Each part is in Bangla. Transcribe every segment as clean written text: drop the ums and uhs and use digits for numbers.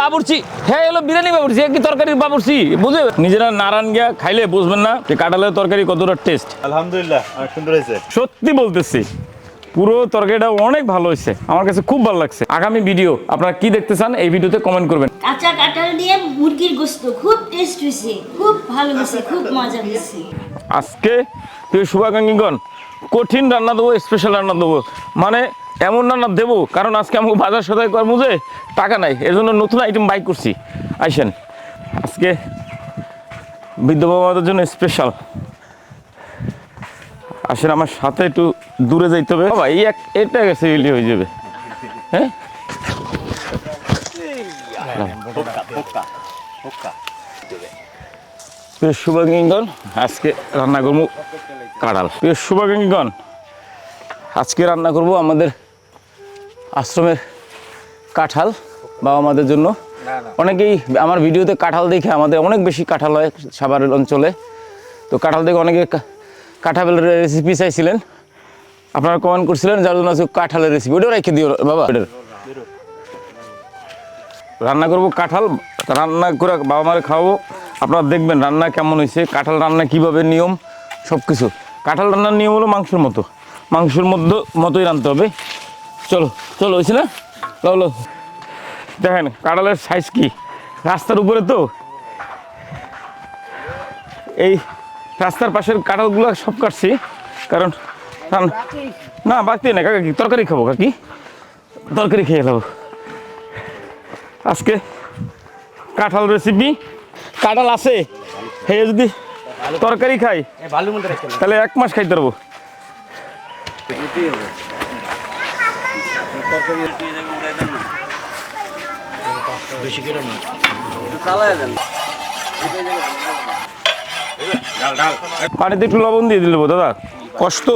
বাবুর্চি, হ্যাঁ হলো বিরিয়ানি বাবুর্চি, কি তরকারির বাবুর্চি, বুঝে নিজেরা নারায়ণ গিয়া খাইলে বুঝবেন না যে কাঁঠালের তরকারি কতটা টেস্ট। আলহামদুলিল্লাহ অনেক সুন্দর হয়েছে। সত্যি বলতেছি পুরো তরকারিটা অনেক ভালো হয়েছে, আমার কাছে খুব ভালো লাগছে। আগামী ভিডিও আপনারা কি দেখতে চান এই ভিডিওতে কমেন্ট করবেন। কাঁচা কাঁঠাল দিয়ে মুরগির গোশত খুব টেস্ট হয়েছে, খুব ভালো হয়েছে, খুব মজা হয়েছে। আজকে তুই শুভাকাঙ্ক্ষীগণ কঠিন রান্না দেবো, স্পেশাল রান্না দেবো, মানে এমন রান্না দেবো কারণ আজকে আমাকে বাজার সদাই করবো যে টাকা নাই, এর জন্য নতুন আইটেম বাই করছি। আইসেন আজকে বৃদ্ধ বাবাদের জন্য স্পেশাল। আসেন আমার সাথে, একটু দূরে যাইতে হবে বাবা, এই এটা গেছে হয়ে যাবে। হ্যাঁ প্রিয় শুভাকাঙ্ক্ষীগণ আজকে রান্না করবো কাঁঠাল। প্রিয় শুভাকাঙ্ক্ষীগণ আজকে রান্না করব আমাদের আশ্রমের কাঁঠাল বা আমাদের জন্য। অনেকেই আমার ভিডিওতে কাঁঠাল দেখে, আমাদের অনেক বেশি কাঁঠাল হয় সাভার অঞ্চলে, তো কাঁঠাল দেখে অনেকে কাঁঠালের রেসিপি চাইছিলেন, আপনারা কমেন্ট করছিলেন, যার জন্য আজকে কাঁঠালের রেসিপি ওটাও রেখে দিও বাবা। রান্না করব কাঁঠাল, রান্না করে বাবা মারে খাওয়াবো, আপনারা দেখবেন রান্না কেমন হয়েছে, কাঁঠাল রান্না কীভাবে নিয়ম সব কিছু। কাঁঠাল রান্নার নিয়ম হলো মাংসের মতো, মাংসের মতোই রাঁধতে হবে। চলো চলো হয়েছে না, লো দেখেন কাঁঠালের সাইজ কি, রাস্তার উপরে তো, এই রাস্তার পাশের কাঁঠালগুলো সব কাটছি কারণ না বাকি না কাকা, কি তরকারি খাবো কাকি, তরকারি খেয়ে খাবো আজকে। কাঁঠাল রেসিপি, কাঁঠাল আছে হে, যদি তরকারি খাই তাহলে 1 মাস খাইতে পারবো। পানিতে একটু লবণ দিয়ে দিল দাদা, কষ্ট।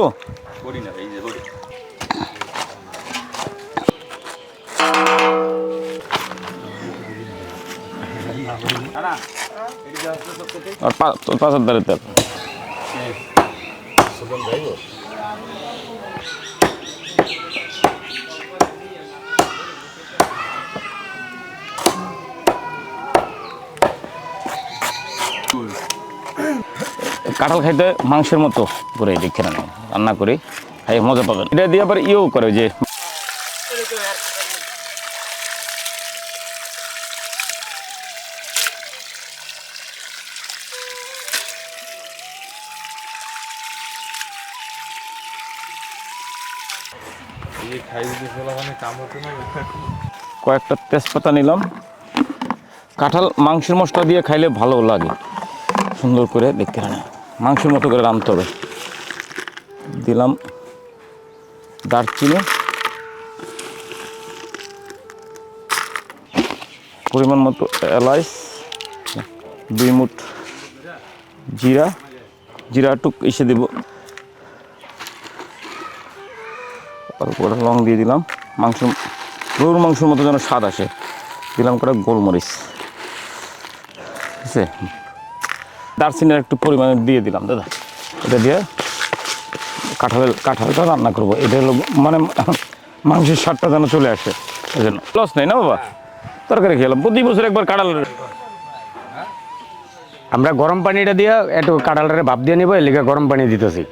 আর 5 হাজারের তেল। কাঁঠাল খাইতে মাংসের মতো করে দেখে না রান্না করি, খাই মজা পাবেন। এটা দিয়ে আবার ইয়েও করে যে কয়েকটা তেজপাতা নিলাম। কাঁঠাল মাংসের মশলা দিয়ে খাইলে ভালো লাগে, সুন্দর করে দেখতে হয় না, মাংসের মতো করে রাঁধতে হবে। দিলাম দারচিনি, পরিমাণ মতো এলাচ, 2 মুঠ জিরা টুক এসে দেব, অল্প লং দিয়ে দিলাম। গরুর মাংসের মতো যেন স্বাদ আসে, দিলাম করে গোলমরিচ, ঠিক আছে। দারচিনির একটু পরিমাণে দিয়ে দিলাম দাদা, এটা দিয়ে কাঁঠালটা রান্না করবো। এটা হলো মানে মাংসের স্বাদটা যেন চলে আসে, এই জন্য লস নেই না বাবা। তরকারি খেলাম প্রতি বছর একবার কাঁঠাল। আমরা গরম পানিটা দিয়ে একটু কাঁঠালটারে ভাপ দিয়ে নিব, এর লিগে গরম পানি দিতেছি।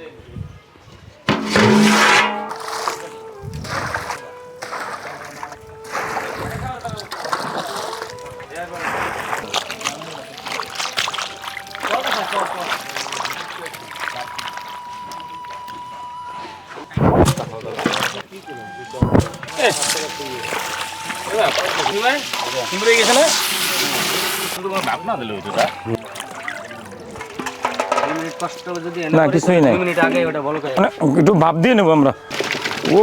না কিছুই নাই, একটু ভাপ দিয়ে নেবো আমরা। ও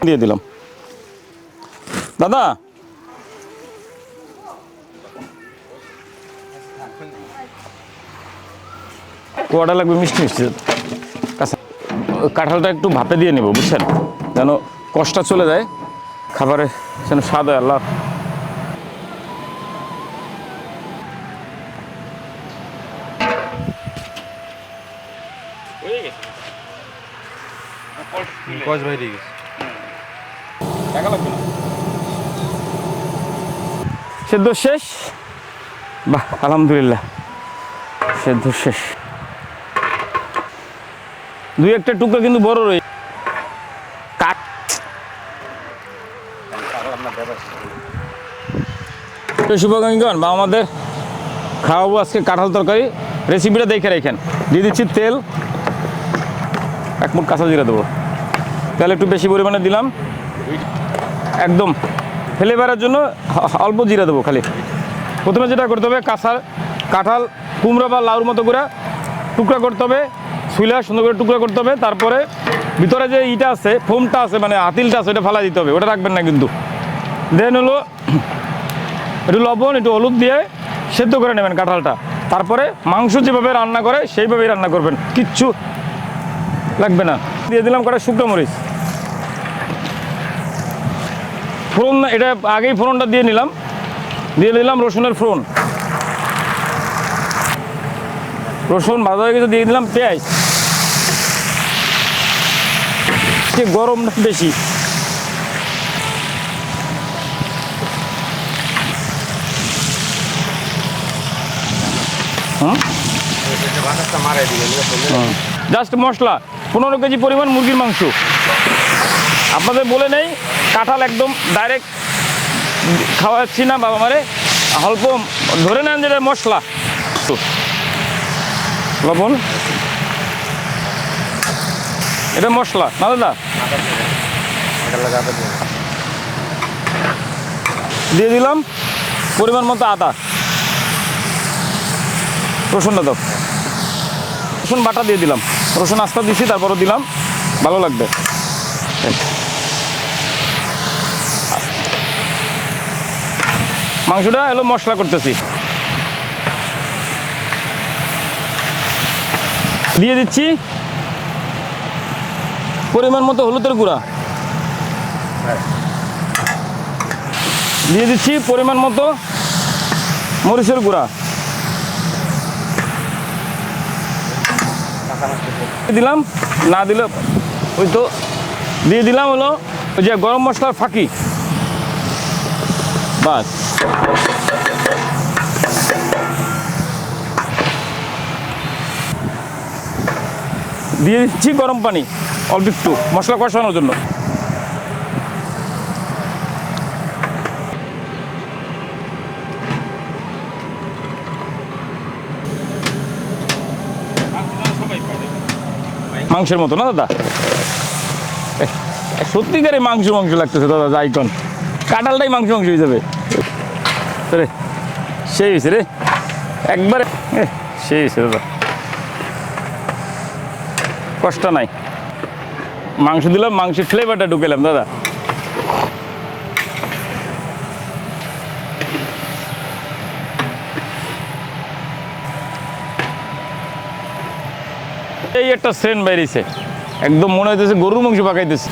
দিয়ে দিলাম দাদা। কোয়াটা লাগবে মিষ্টি মিষ্টি, কাঁচা কাঁঠালটা একটু ভাপে দিয়ে নেব বুঝছেন, যেন কষ্টটা চলে যায় খাবারে, যেন স্বাদ হয়। আল্লাহ হয়ে গেছে। কস ভাই রে গেছে। টাকা লাগবে না। সেদ্ধ শেষ। বাহ, আলহামদুলিল্লাহ সেদ্ধ শেষ। দুই একটা টুকরো কিন্তু বড় রয়ে কাট। শুভাকাঙ্ক্ষীগণ বা আমাদের খাওয়াবো আজকে কাঁঠাল তরকারি। রেসিপিটা দেখে রাখেন। দিয়ে দিচ্ছি তেল, 1 মুঠ কাঁচা জিরা দেবো। তেল একটু বেশি পরিমাণে দিলাম, একদম ফ্লেভারের জন্য অল্প জিরা দেবো খালি। প্রথমে যেটা করতে হবে, কাঁঠাল কুমড়া বা লাউর মতো করে টুকরা করতে হবে, ছুইলা সুন্দর করে টুকরা করতে হবে। তারপরে ভিতরে যে ইটা আছে, ফোমটা আছে, মানে হাতিলটা আছে, ওটা ফালা দিতে হবে, ওটা রাখবেন না কিন্তু। দেন হলো একটু লবণ, একটু হলুদ দিয়ে সেদ্ধ করে নেবেন কাঁঠালটা। তারপরে মাংস যেভাবে রান্না করে সেইভাবেই রান্না করবেন, কিচ্ছু লাগবে না। দিয়ে দিলাম কটা শুকনো মরিচ, ফোড়ন, এটা আগেই ফোড়নটা দিয়ে নিলাম। দিয়ে দিলাম রসুনের ফোড়ন, রসুন ভাজা হয়ে গেছে। দিয়ে দিলাম পেঁয়াজ। গরমটা বেশি, জাস্ট মশলা 15 কেজি পরিমাণ মুরগির মাংস। আপনাদের বলে নেই, কাঁঠাল একদম ডাইরেক্ট খাওয়াচ্ছি না বাবা মারে, অল্প ধরে নেন যেটা মশলা। লবণ, এটা মশলা না দাদা। দিয়ে দিলাম পরিমাণ মতো আদা। রসুনটা দাও, রসুন বাটা দিয়ে দিলাম, রসুন আস্তা দিছি, তারপরও দিলাম, ভালো লাগবে। মাংসটা এলো মশলা করতেছি। দিয়ে দিচ্ছি পরিমাণ মতো হলুদের গুঁড়া, দিয়ে দিচ্ছি পরিমাণ মতো মরিচের গুঁড়া, দিলাম না দিলে ওই তো দিয়ে দিলাম হলো ওই যে গরম মশলার ফাঁকি, বাস। দিয়ে দিচ্ছি গরম পানি অল্প একটু মশলা কষানোর জন্য। মাংসের মতো না দাদা, সত্যিকারে মাংস লাগতেছে দাদা। যাইকন কাঁঠালটাই মাংস হয়ে যাবে রে, সেই হয়েছে রে একবারে, সেই হয়েছে দাদা, কষ্ট নাই। মাংস দিলাম, মাংসের ফ্লেভারটা ঢুকেলাম দাদা। এই একটা সেন্ট বেরিয়েছে, একদম মনে হইতেছে গরুর মাংস পাকাইতেছে।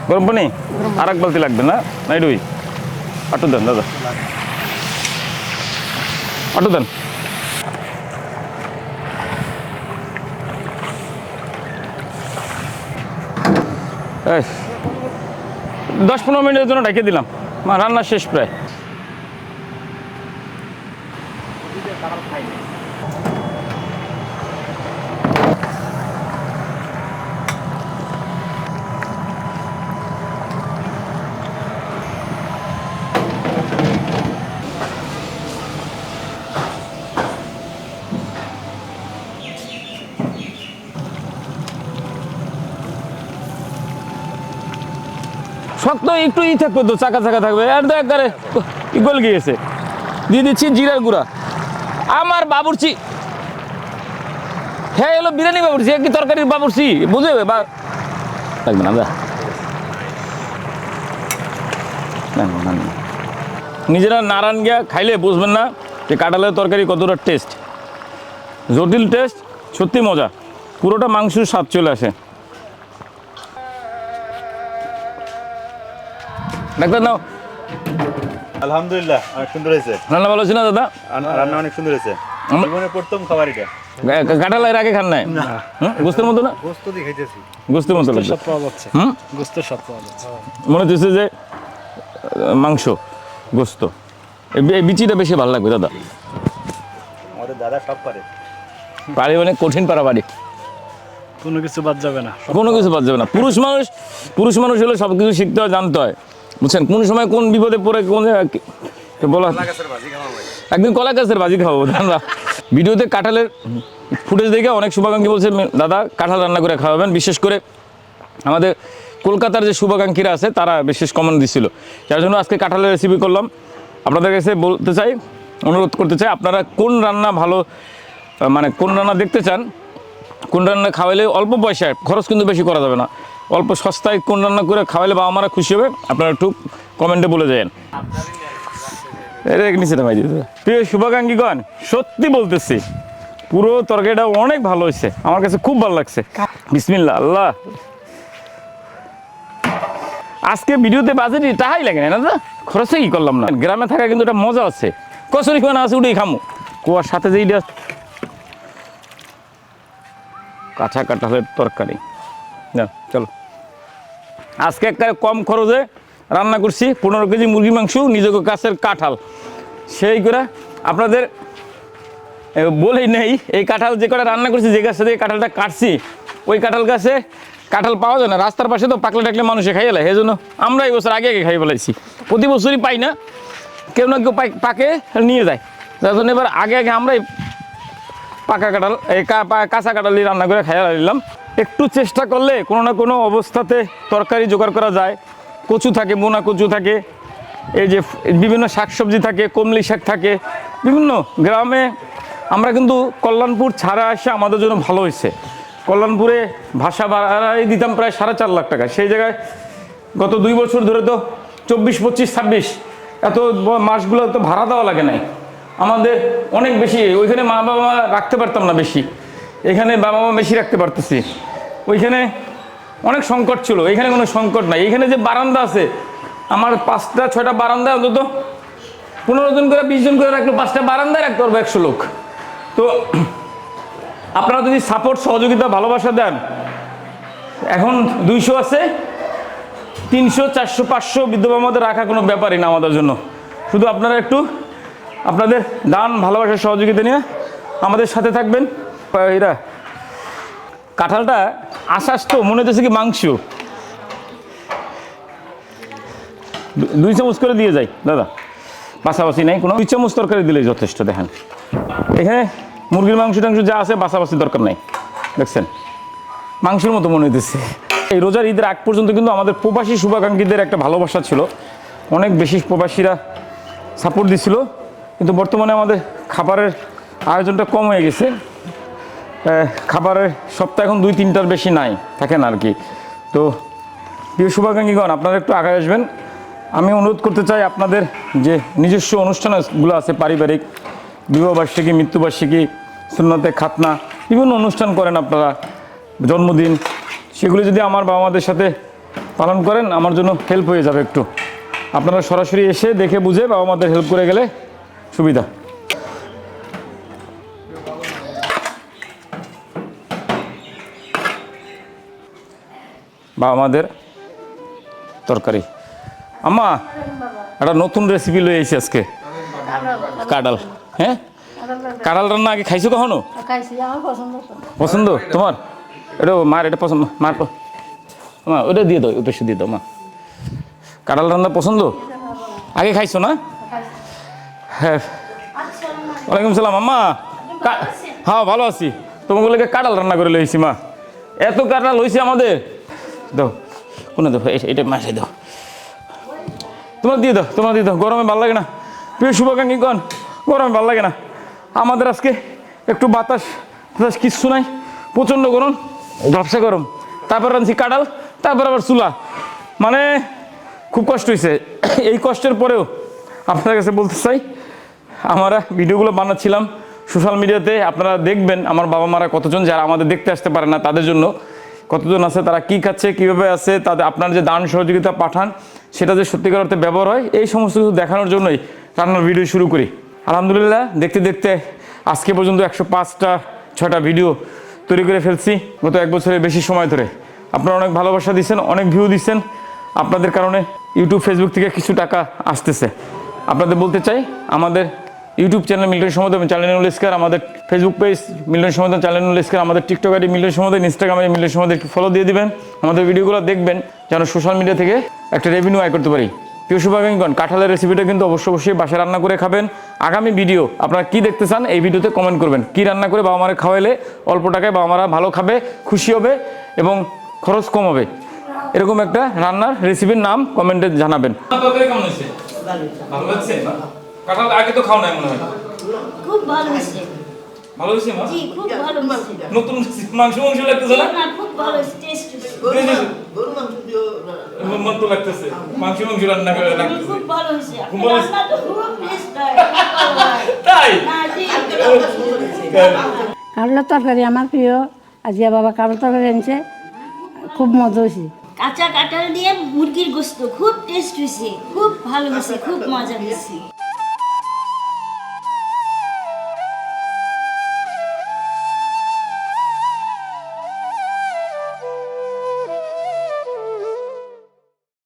গরম পানি আর 1 বালতি লাগবে না, নাই ডুই আটো দেন দাদা, আটো দেন। এই 10-15 মিনিটের জন্য ঢেকে দিলাম, রান্না শেষ প্রায়। শক্ত একটু থাকবে তো, চাকা থাকবে, আর তো একবারে গল গিয়েছে। দিয়ে দিচ্ছি জিরার গুঁড়া। আমার বাবুর্চি, হ্যাঁ এলো বিরিয়ানি বাবুর্চি, কি তরকারির বাবুর্চি বুঝে বা লাগবে না। নিজেরা নারায়ণ গিয়া খাইলে বুঝবেন না যে কাঁঠালের তরকারি কতটা টেস্ট, জটিল টেস্ট, সত্যি মজা, পুরোটা মাংসের স্বাদ চলে আসে। ডাক্তার নাও। আলহামদুলিল্লাহ, অনেক সুন্দর হয়েছে। রান্না ভালো হয়েছে না দাদা? রান্না অনেক সুন্দর হয়েছে। জীবনে প্রথম খাবার এটা। কাঁঠাল এর আগে খান নাই গোস্তের মতো না গোস্ত দিয়ে খাইতেছি। গোস্তের মতো লাগছে সব পাওয়া যাচ্ছে হুম গোস্তের সব পাওয়া যাচ্ছে মনে হচ্ছে যে মাংস গোস্ত এই বিচিটা বেশি ভালো লাগবে দাদা আমাদের দাদা সব পারে। পারি মানে কঠিন পারাবাড়ি কোনো কিছু বাদ যাবে না কোনো কিছু বাদ যাবে না পুরুষ মানুষ হলে সব কিছু শিখতে হয় জানতে হয় বুঝছেন কোন সময় কোন বিপদে পড়ে কোন বলা একদিন কলা গাছের ভাজি খাবো আমরা ভিডিওতে কাঁঠালের ফুটেজ দেখে অনেক শুভাকাঙ্ক্ষী বলছে দাদা কাঁঠাল রান্না করে খাওয়াবেন বিশেষ করে আমাদের কলকাতার যে শুভাকাঙ্ক্ষীরা আছে তারা বিশেষ কমেন্ট দিচ্ছিল যার জন্য আজকে কাঁঠালের রেসিপি করলাম আপনাদের কাছে বলতে চাই অনুরোধ করতে চাই আপনারা কোন রান্না ভালো মানে কোন রান্না দেখতে চান কোন রান্না খাওয়াইলে অল্প পয়সায় খরচ কিন্তু বেশি করা যাবে না অল্প সস্তায় কোন রান্না করে খাওয়াইলে বাবা মারা খুশি হবে আপনারা একটু কমেন্টে বলে যান নিচে নামাই দিতে প্রিয় শুভাকাঙ্ক্ষীগণ সত্যি বলতেছি পুরো তরকারিটা অনেক ভালো হয়েছে আমার কাছে খুব ভালো লাগছে বিসমিল্লাহ আল্লাহ আজকে ভিডিওতে বাজেটই তাহাই লাগে না দাদা খরচে কি করলাম না গ্রামে থাকা কিন্তু একটা মজা আছে কচুরি খানা আছে উঠেই খামু কুয়ার সাথে যে কাঁচা কাঁঠালের তরকারি না চলো আজকে একটা কম খরচে রান্না করছি 15 কেজি মুরগি মাংস নিজেকে কাছের কাঁঠাল সেই করে আপনাদের বলেই নেই এই কাঁঠাল যে কটা রান্না করছি যে গাছ থেকে কাঁঠালটা কাটছি ওই কাঁঠাল গাছে কাঁঠাল পাওয়া যায় না রাস্তার পাশে তো পাকলে টাকলে মানুষে খাইয়ে লাই সেই জন্য আমরা এই বছর আগে খাই ফেলাইছি প্রতি বছরই পাই না কেউ না কেউ পাকে নিয়ে যায় যার জন্য এবার আগে আমরাই পাকা কাঁঠাল এই কাঁচা কাঁঠালি রান্না করে খাইয়া নিলাম একটু চেষ্টা করলে কোনো না কোনো অবস্থাতে তরকারি জোগাড় করা যায় কচু থাকে বোনা কচু থাকে এই যে বিভিন্ন শাকসবজি থাকে কমলি শাক থাকে বিভিন্ন গ্রামে আমরা কিন্তু কল্যাণপুর ছাড়া আসে আমাদের জন্য ভালো হয়েছে কল্যাণপুরে ভাষা ভাড়াই দিতাম প্রায় 4.5 লাখ টাকা সেই জায়গায় গত 2 বছর ধরে তো 24, 25, 26 এত মাসগুলো তো ভাড়া দেওয়া লাগে নাই আমাদের অনেক বেশি ওইখানে মা বাবা রাখতে পারতাম না বেশি এখানে বাবা মা বেশি রাখতে পারতেছি ওইখানে অনেক সংকট ছিল এখানে কোনো সংকট নাই এখানে যে বারান্দা আছে আমার 5টা 6টা বারান্দা অন্তত 15 জন করে 20 জন করে রাখলে 5টা বারান্দায় রাখতে পারবো 100 লোক তো আপনারা যদি সাপোর্ট সহযোগিতা ভালোবাসা দেন এখন 200 আছে 300 400 500 বিধবা মধ্যে রাখা কোনো ব্যাপারই না আমাদের জন্য শুধু আপনারা একটু আপনাদের দান ভালোবাসা সহযোগিতা নিয়ে আমাদের সাথে থাকবেন এরা কাঁঠালটা আশ্বাস তো মনে হচ্ছে কি মাংস 2 চামচ করে দিয়ে যাই দাদা বাছাবাছি নাই কোনো 2 চামচ তরকারি দিলেই যথেষ্ট দেখেন এখানে মুরগির মাংস টাংস যা আছে বাছাবাছি দরকার নাই দেখছেন মাংসের মতো মনে হইতেছে এই রোজার ঈদের আগ পর্যন্ত কিন্তু আমাদের প্রবাসী শুভাকাঙ্ক্ষীদের একটা ভালোবাসা ছিল অনেক বেশি প্রবাসীরা সাপোর্ট দিছিল কিন্তু বর্তমানে আমাদের খাবারের আয়োজনটা কম হয়ে গেছে খাবারের সপ্তাহে এখন 2-3টার বেশি নাই থাকেন আর কি তো প্রিয় শুভাকাঙ্ক্ষীগণ আপনারা একটু আগে আসবেন আমি অনুরোধ করতে চাই আপনাদের যে নিজস্ব অনুষ্ঠানগুলো আছে পারিবারিক বিবাহবার্ষিকী মৃত্যুবার্ষিকী সুন্নতে খাতনা বিভিন্ন অনুষ্ঠান করেন আপনারা জন্মদিন সেগুলি যদি আমার বাবা মাদের সাথে পালন করেন আমার জন্য হেল্প হয়ে যাবে একটু আপনারা সরাসরি এসে দেখে বুঝে বাবা মাদের হেল্প করে গেলে সুবিধা বাবা মাদের তরকারি আম্মা একটা নতুন রেসিপি লয়ে এসেছি আজকে কাঁঠাল হ্যাঁ কাঁঠাল রান্না আগে খাইছো কখনো পছন্দ তোমার এটা মার এটা পছন্দ মার মা ওটা দিয়ে দাও ওটা দিয়ে দাও মা কাঁঠাল রান্না পছন্দ আগে খাইছো না হ্যাঁ ওয়ালাইকুম সালাম আম্মা হ্যাঁ ভালো আছি তোমাকে কাঁঠাল রান্না করে লইছি মা এত কাঁঠাল হয়েছে আমাদের দাও কোনে দাও এটা মাসে দাও তোমার দিয়ে দাও গরমে ভালো লাগে না প্রিয় শুভাকাঙ্ক্ষীগণ গরমে ভালো লাগে না আমাদের আজকে একটু বাতাস কিচ্ছু নাই প্রচণ্ড গরম ঝাপসা গরম তারপর রাঁধছি কাঁঠাল তারপর আবার চুলা মানে খুব কষ্ট হয়েছে এই কষ্টের পরেও আপনাদের কাছে বলতে চাই আমরা ভিডিওগুলো বানাচ্ছিলাম সোশ্যাল মিডিয়াতে আপনারা দেখবেন আমার বাবা মারা কতজন যারা আমাদের দেখতে আসতে পারে না তাদের জন্য কতজন আছে তারা কী খাচ্ছে কীভাবে আছে তাদের আপনার যে দান সহযোগিতা পাঠান সেটা যে সত্যিকার অর্থে ব্যবহার হয় এই সমস্ত কিছু দেখানোর জন্যই রান্নার ভিডিও শুরু করি আলহামদুলিল্লাহ দেখতে দেখতে আজকে পর্যন্ত 105টা 6টা ভিডিও তৈরি করে ফেলছি গত 1 বছরের বেশি সময় ধরে। আপনারা অনেক ভালোবাসা দিচ্ছেন, অনেক ভিউ দিচ্ছেন। আপনাদের কারণে ইউটিউব ফেসবুক থেকে কিছু টাকা আসতেছে। আপনাদের বলতে চাই, আমাদের ইউটিউব চ্যানেল মিল্টন সমাধান চ্যানেল ইস্কার, আমাদের ফেসবুক পেজ মিল্টন সমাধান চ্যানেল ইস্কার, আমাদের টিকটক আইডি মিল্টন সমাধান, ইনস্টাগ্রামে মিল্টন সমাধান একটু ফলো দিয়ে দিবেন। আমাদের ভিডিওগুলো দেখবেন যেন সোশ্যাল মিডিয়া থেকে একটা রেভিনিউ আয় করতে পারি। প্রিয় শুভাকাঙ্ক্ষীগণ, কাঁঠালের রেসিপিটা কিন্তু অবশ্যই বাসায় রান্না করে খাবেন। আগামী ভিডিও আপনারা কি দেখতে চান এই ভিডিওতে কমেন্ট করবেন। কি রান্না করে বাবা মারা খাওয়াইলে অল্প টাকায় বাবা মারা ভালো খাবে, খুশি হবে এবং খরচ কম হবে, এরকম একটা রান্নার রেসিপির নাম কমেন্টে জানাবেন। কেমন হয়েছে? ভালো লাগছে? কাঁঠাল আগে তো খাও নাই মনে হয়। খুব ভালো হয়েছে। ভালো হয়েছে মা? জি, খুব ভালো হয়েছে। নতুন মাংস লাগতেছে না? না, খুব ভালো হয়েছে, টেস্ট হয়েছে। মন তো লাগতেছে মাংস রান্না করে লাগতেছে। খুব ভালো হয়েছে। খুব ভালো হয়েছে? রান্না তো খুব টেস্ট হয়। খুব ভালো হয়। তাই? না, জি। কাবলার তরকারি আমার প্রিয়। আজকে বাবা কাবলার তরকারি এনেছে, খুব মজা হয়েছে। কাঁচা কাঁঠাল দিয়ে মুরগির গোস্ত খুব টেস্ট হয়েছে, খুব ভালো হয়েছে, খুব মজা হয়েছে।